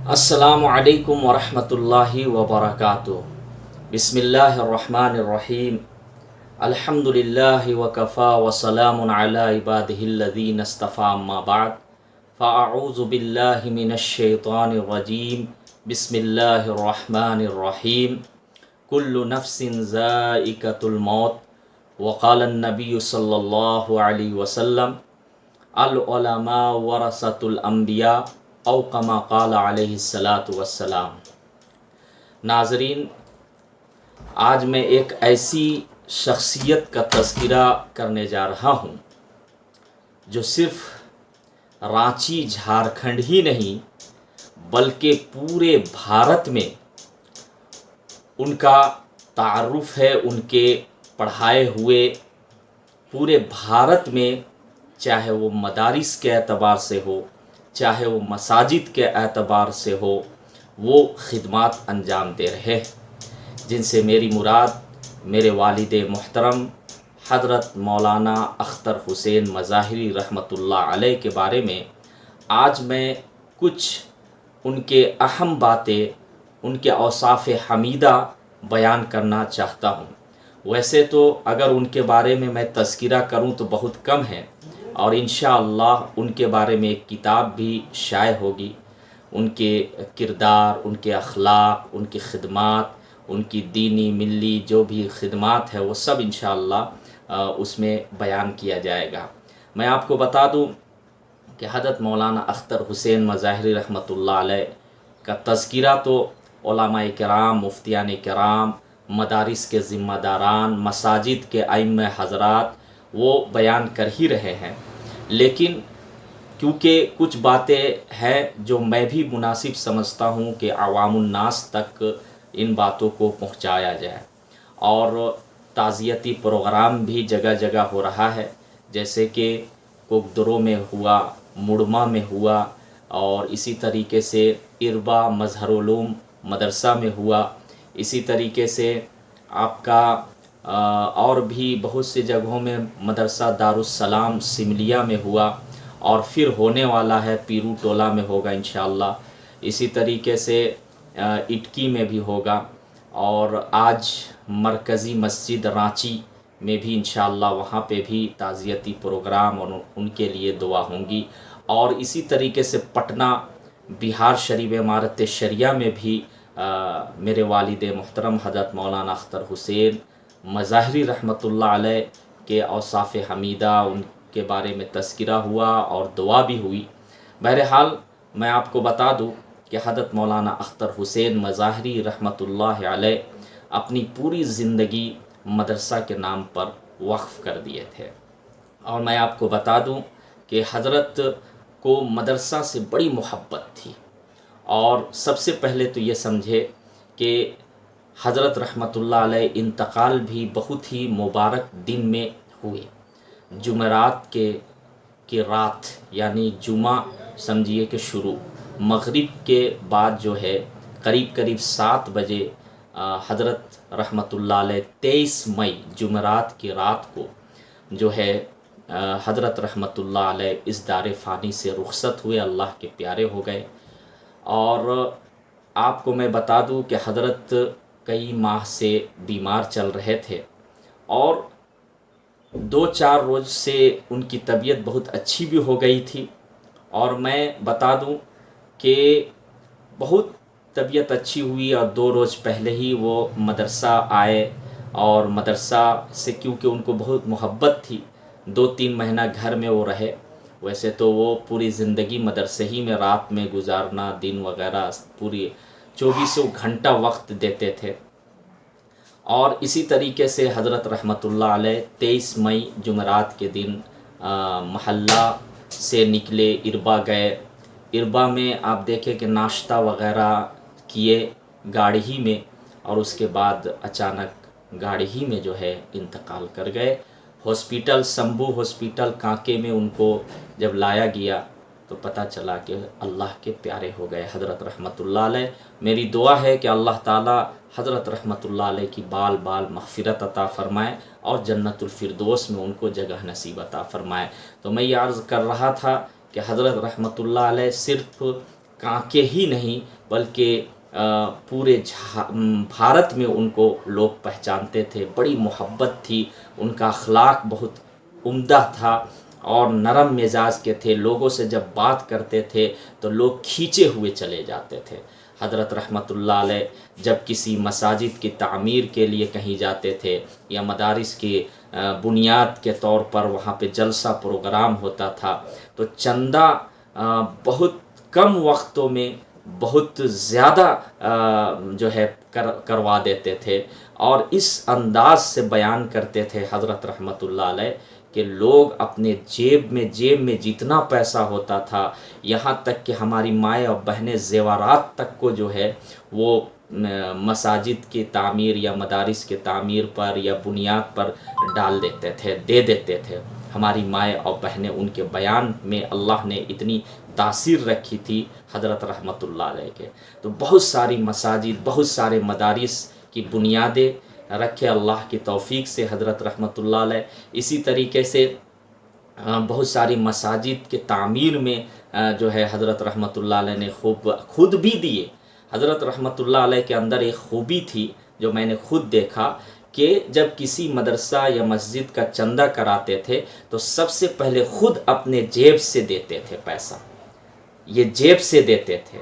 अस्सलामु अलैकुम वरहमतुल्लाहि वबरकातुहू। बिस्मिल्लाहिर्रहमानिर्रहीम। अल्हम्दुलिल्लाहि वकफ़ा वसलामुन अला इबादिहिल्लज़ीना इस्तफ़ा अम्मा बाद फ़अऊज़ु बिल्लाहि मिनश्शैतानिर्रजीम। बिस्मिल्लाहिर्रहमानिर्रहीम। कुल्लु नफ्सिन ज़ाइक़तुल मौत वक़ालन नबिय्यु सल्लल्लाहु अलैहि वसल्लम अल उलमा वरसतुल अंबिया औ कमा क़ाल अलैहिस्सलातु वस्सलाम। नाज़रीन, आज मैं एक ऐसी शख्सियत का तज़किरा करने जा रहा हूँ जो सिर्फ़ रांची झारखंड ही नहीं बल्कि पूरे भारत में उनका तारुफ़ है। उनके पढ़ाए हुए पूरे भारत में, चाहे वो मदारिस के एतबार से हो, चाहे वो मसाजिद के एतबार से हो, वो खिदमात अंजाम दे रहे हैं, जिनसे मेरी मुराद मेरे वालिद मुहतरम हज़रत मौलाना अख्तर हुसैन मज़ाहिरी रहमतुल्लाह अलैह के बारे में आज मैं कुछ उनके अहम बातें, उनके औसाफ़ हमीदा बयान करना चाहता हूँ। वैसे तो अगर उनके बारे में मैं तज़किरा करूँ तो बहुत कम है, और इंशाअल्लाह उनके बारे में एक किताब भी शाये होगी। उनके किरदार, उनके अखलाक, उनकी खिदमात, उनकी दीनी मिल्ली जो भी खिदमात है वो सब इंशाअल्लाह उसमें बयान किया जाएगा। मैं आपको बता दूं कि हज़रत मौलाना अख्तर हुसैन मज़ाहिरी रहमतुल्लाह अलैह का तज़किरा तो उलमाए किराम, मुफ्तियान किराम, मदारिस के ज़िम्मेदारान, मसाजिद के आइम्मा हज़रात वो बयान कर ही रहे हैं, लेकिन क्योंकि कुछ बातें हैं जो मैं भी मुनासिब समझता हूँ कि अवामुन्नास तक इन बातों को पहुँचाया जाए, और ताज़ियती प्रोग्राम भी जगह जगह हो रहा है, जैसे कि कोकदरों में हुआ, मुड़मा में हुआ, और इसी तरीके से इरबा मज़हरुल उलूम मदरसा में हुआ, इसी तरीके से आपका और भी बहुत सी जगहों में मदरसा दारुस्सलाम सिमलिया में हुआ, और फिर होने वाला है पीरू टोला में होगा इंशाअल्लाह। इसी तरीके से इटकी में भी होगा, और आज मरकज़ी मस्जिद रांची में भी इंशाअल्लाह वहाँ पे भी ताज़ियती प्रोग्राम और उनके लिए दुआ होंगी। और इसी तरीके से पटना बिहार शरीफ इमारत शरिया में भी मेरे वालिद मुहतरम हज़रत मौलाना अख्तर हुसैन मज़ाहिरी रहमतुल्लाह अलैह के औसाफ़ हमीदा, उनके बारे में तज़किरा हुआ और दुआ भी हुई। बहरहाल मैं आपको बता दूं कि हज़रत मौलाना अख्तर हुसैन मज़ाहिरी रहमतुल्लाह अलैह अपनी पूरी ज़िंदगी मदरसा के नाम पर वक्फ़ कर दिए थे। और मैं आपको बता दूं कि हज़रत को मदरसा से बड़ी मोहब्बत थी। और सबसे पहले तो ये समझे कि हज़रत रहमतुल्लाह अलैह इंतकाल भी बहुत ही मुबारक दिन में हुए। जुमेरात के रात, यानी जुमा समझिए कि शुरू, मग़रिब के बाद जो है करीब करीब 7 बजे हज़रत रहमतुल्लाह अलैह 23 मई जुमेरात की रात को जो है हज़रत रहमतुल्लाह अलैह इस दार फ़ानी से रुखसत हुए, अल्लाह के प्यारे हो गए। और आपको मैं बता दूं कि हज़रत कई माह से बीमार चल रहे थे, और 2-4 रोज़ से उनकी तबीयत बहुत अच्छी भी हो गई थी। और मैं बता दूं कि बहुत तबीयत अच्छी हुई, और 2 रोज़ पहले ही वो मदरसा आए, और मदरसा से क्योंकि उनको बहुत मोहब्बत थी 2-3 महीना घर में वो रहे। वैसे तो वो पूरी ज़िंदगी मदरसे ही में रात में गुजारना, दिन वगैरह पूरी 24 घंटा वक्त देते थे। और इसी तरीके से हज़रत रहमतुल्लाह अलैह 23 मई जुमेरात के दिन महल्ला से निकले, इरबा गए। इरबा में आप देखें कि नाश्ता वगैरह किए गाड़ी ही में, और उसके बाद अचानक गाड़ी ही में जो है इंतकाल कर गए। हॉस्पिटल शंभू हॉस्पिटल कांके में उनको जब लाया गया तो पता चला कि अल्लाह के प्यारे हो गए हज़रत रहमतुल्लाह अलैह। मेरी दुआ है कि अल्लाह ताला हज़रत रहमतुल्लाह अलैह की बाल बाल मग़फ़िरत अता फ़रमाए, और जन्नतुल फ़िरदौस में उनको जगह नसीब अता फ़रमाए। तो मैं ये अर्ज़ कर रहा था कि हज़रत रहमतुल्लाह अलैह सिर्फ़ कांके ही नहीं बल्कि पूरे भारत में उनको लोग पहचानते थे। बड़ी मोहब्बत थी, उनका अखलाक बहुत उम्दा था और नरम मिजाज के थे। लोगों से जब बात करते थे तो लोग खींचे हुए चले जाते थे। हज़रत रहमतुल्लाह अलैह जब किसी मसाजिद की तामीर के लिए कहीं जाते थे या मदारिस की बुनियाद के तौर पर वहाँ पे जलसा प्रोग्राम होता था तो चंदा बहुत कम वक्तों में बहुत ज़्यादा जो है करवा देते थे और इस अंदाज से बयान करते थे हज़रत रहमतुल्लाह अलैह कि लोग अपने जेब में जितना पैसा होता था, यहाँ तक कि हमारी माएँ और बहनें ज़ेवरात तक को जो है वो मसाजिद की तामीर या मदारिस के तामीर पर या बुनियाद पर डाल देते थे, दे देते थे। हमारी माएँ और बहनें, उनके बयान में अल्लाह ने इतनी तासीर रखी थी हज़रत रहमतुल्लाह अलैह के। तो बहुत सारी मसाजिद, बहुत सारे मदारिस की बुनियादें रखे अल्लाह की तौफीक से हज़रत रहमतुल्लाह अलैह। इसी तरीके से बहुत सारी मसाजिद के तामीर में जो है हज़रत रहमतुल्लाह अलैह ने खुद भी दिए। हज़रत रहमतुल्लाह अलैह के अंदर एक खूबी थी जो मैंने खुद देखा कि जब किसी मदरसा या मस्जिद का चंदा कराते थे तो सबसे पहले खुद अपने जेब से देते थे पैसा, ये जेब से देते थे।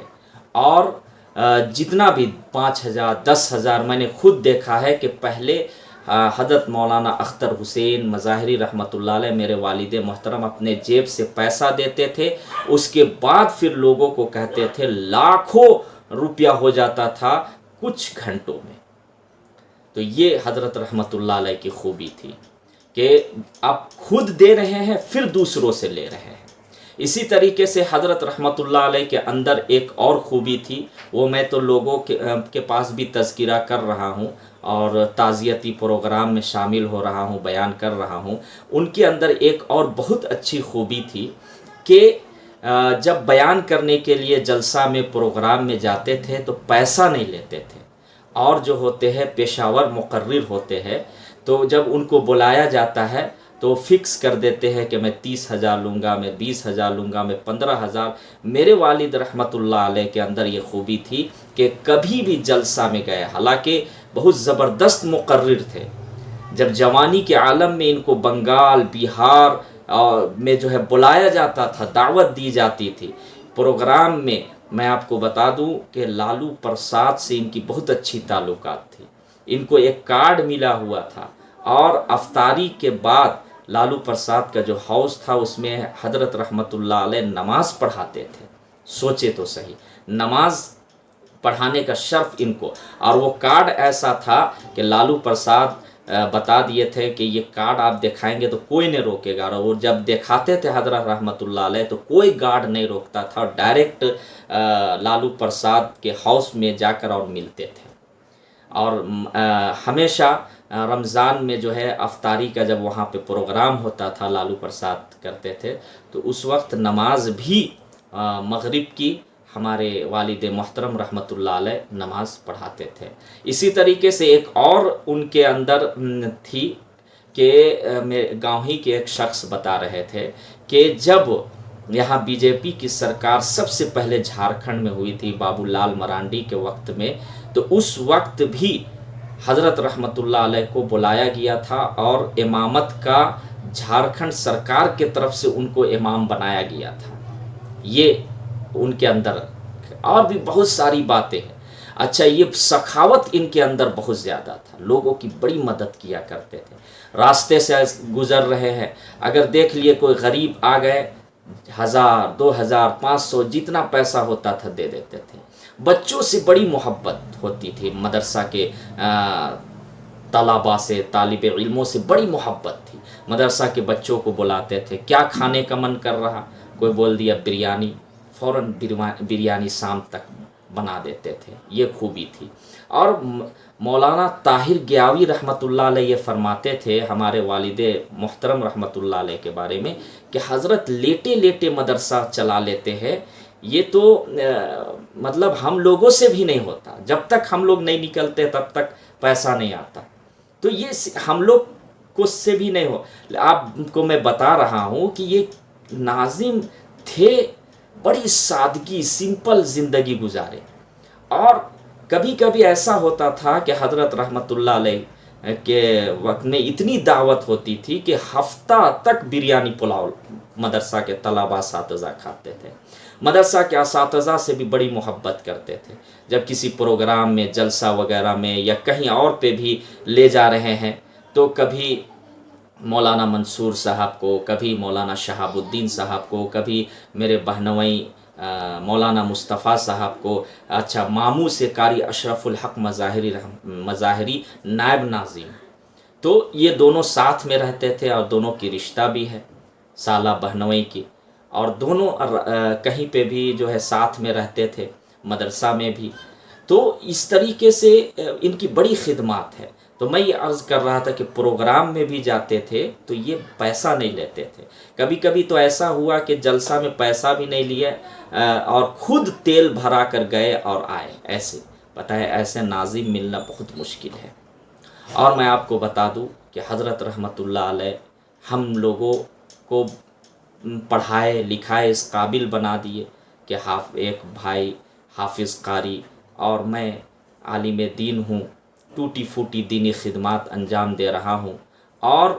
और जितना भी 5,000 10,000 मैंने खुद देखा है कि पहले हज़रत मौलाना अख्तर हुसैन मज़ाहिरी रहमतुल्लाह अलैह मेरे वालिद मोहतरम अपने जेब से पैसा देते थे। उसके बाद फिर लोगों को कहते थे, लाखों रुपया हो जाता था कुछ घंटों में। तो ये हज़रत रहमतुल्लाह अलैह की खूबी थी कि आप खुद दे रहे हैं फिर दूसरों से ले रहे हैं। इसी तरीके से हज़रत रहमतुल्लाह अलैह के अंदर एक और खूबी थी, वो मैं तो लोगों के पास भी तज़किरा कर रहा हूँ और ताज़ियती प्रोग्राम में शामिल हो रहा हूँ, बयान कर रहा हूँ। उनके अंदर एक और बहुत अच्छी खूबी थी कि जब बयान करने के लिए जलसा में प्रोग्राम में जाते थे तो पैसा नहीं लेते थे और जो होते हैं पेशावर मुकर्रिर होते हैं, तो जब उनको बुलाया जाता है तो फिक्स कर देते हैं कि मैं 30,000 लूँगा, मैं 20,000 लूँगा, मैं 15,000। मेरे वालिद रहमतुल्लाह अलैह के अंदर ये खूबी थी कि कभी भी जलसा में गए, हालांकि बहुत ज़बरदस्त मुकर्रिर थे, जब जवानी के आलम में इनको बंगाल बिहार में जो है बुलाया जाता था, दावत दी जाती थी प्रोग्राम में। मैं आपको बता दूं कि लालू प्रसाद से इनकी बहुत अच्छी ताल्लुकात थी। इनको एक कार्ड मिला हुआ था और अफ्तारी के बाद लालू प्रसाद का जो हाउस था उसमें हज़रत रहमतुल्लाह अलैह नमाज पढ़ाते थे। सोचे तो सही, नमाज पढ़ाने का शर्फ इनको। और वो कार्ड ऐसा था कि लालू प्रसाद बता दिए थे कि ये कार्ड आप दिखाएंगे तो कोई नहीं रोकेगा, और वो जब दिखाते थे हज़रत रहमतुल्लाह अलैह तो कोई गार्ड नहीं रोकता था और डायरेक्ट लालू प्रसाद के हाउस में जाकर और मिलते थे। और हमेशा रमज़ान में जो है अफ्तारी का जब वहाँ पे प्रोग्राम होता था लालू प्रसाद करते थे तो उस वक्त नमाज भी मगरिब की हमारे वालिद मोहतरम रहमतुल्लाह अलैह नमाज पढ़ाते थे। इसी तरीके से एक और उनके अंदर थी कि मेरे गाँव ही के एक शख्स बता रहे थे कि जब यहाँ बीजेपी की सरकार सबसे पहले झारखंड में हुई थी बाबूलाल मरांडी के वक्त में, तो उस वक्त भी हज़रत रहमतुल्लाह अलैह को बुलाया गया था और इमामत का झारखंड सरकार के तरफ से उनको इमाम बनाया गया था। ये उनके अंदर और भी बहुत सारी बातें हैं। अच्छा, ये सखावत इनके अंदर बहुत ज़्यादा था, लोगों की बड़ी मदद किया करते थे। रास्ते से गुज़र रहे हैं, अगर देख लिए कोई गरीब आ गए, 1000 2000 500 जितना पैसा होता था दे देते थे। बच्चों से बड़ी मोहब्बत होती थी, मदरसा के तलबा से, तालिब इल्मों से बड़ी मोहब्बत थी। मदरसा के बच्चों को बुलाते थे, क्या खाने का मन कर रहा, कोई बोल दिया बिरयानी, फ़ौरन बिरयानी शाम तक बना देते थे। ये खूबी थी। और मौलाना ताहिर गियावी रहमतुल्लाह अलैह ये फरमाते थे हमारे वालिदे मोहतरम रहमतुल्लाह अलैह के बारे में कि हज़रत लेटे लेटे मदरसा चला लेते हैं। ये तो मतलब हम लोगों से भी नहीं होता, जब तक हम लोग नहीं निकलते तब तक पैसा नहीं आता। तो ये हम लोग को से भी नहीं हो। आपको मैं बता रहा हूँ कि ये नाजिम थे بڑی سادگی سمپل زندگی گزارے. اور کبھی کبھی ایسا ہوتا تھا کہ حضرت رحمۃ اللہ علیہ کے وقت میں اتنی دعوت ہوتی تھی کہ ہفتہ تک بریانی پلاؤ مدرسہ کے طلباء اساتذہ کھاتے تھے. مدرسہ کے اساتذہ سے بھی بڑی محبت کرتے تھے. جب کسی پروگرام میں جلسہ وغیرہ میں یا کہیں اور پہ بھی لے جا رہے ہیں تو کبھی مولانا منصور صاحب کو، کبھی مولانا شہاب الدین صاحب کو، کبھی میرے بہنوئی مولانا مصطفیٰ صاحب کو، اچھا ماموں سے قاری اشرف الحق مظاہری نائب ناظم، تو یہ دونوں ساتھ میں رہتے تھے اور دونوں کی رشتہ بھی ہے سالہ بہنوئی کی، اور دونوں کہیں پہ بھی جو ہے ساتھ میں رہتے تھے، مدرسہ میں بھی. تو اس طریقے سے ان کی بڑی خدمات ہے. تو میں یہ عرض کر رہا تھا کہ پروگرام میں بھی جاتے تھے تو یہ پیسہ نہیں لیتے تھے. کبھی کبھی تو ایسا ہوا کہ جلسہ میں پیسہ بھی نہیں لیے اور خود تیل بھرا کر گئے اور آئے. ایسے پتہ ہے ایسے ناظم ملنا بہت مشکل ہے. اور میں آپ کو بتا دوں کہ حضرت رحمۃ اللہ علیہ ہم لوگوں کو پڑھائے لکھائے اس قابل بنا دیے کہ ایک بھائی حافظ قاری اور میں عالم دین ہوں، ٹوٹی پھوٹی دینی خدمات انجام دے رہا ہوں، اور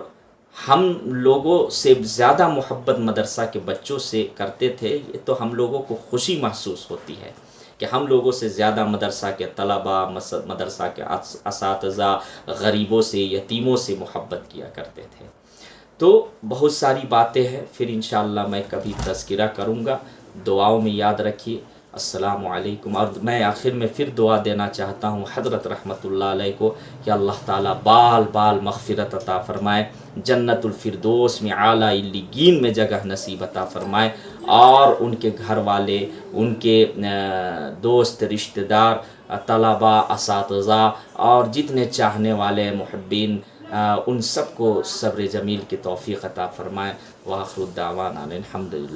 ہم لوگوں سے زیادہ محبت مدرسہ کے بچوں سے کرتے تھے. یہ تو ہم لوگوں کو خوشی محسوس ہوتی ہے کہ ہم لوگوں سے زیادہ مدرسہ کے طلباء، مدرسہ کے اساتذہ، غریبوں سے، یتیموں سے محبت کیا کرتے تھے. تو بہت ساری باتیں ہیں، پھر انشاءاللہ میں کبھی تذکرہ کروں گا. دعاؤں میں یاد رکھیے. السلام علیکم. اور میں آخر میں پھر دعا دینا چاہتا ہوں حضرت رحمۃ اللہ علیہ کو کہ اللہ تعالیٰ بال بال مغفرت عطا فرمائے، جنت الفردوس میں اعلیٰ علیین میں جگہ نصیب عطا فرمائے، اور ان کے گھر والے، ان کے دوست، رشتہ دار، طلباء، اساتذہ اور جتنے چاہنے والے محبین، ان سب کو صبر جمیل کی توفیق عطا فرمائے. وآخر الدعوانا الحمدللہ.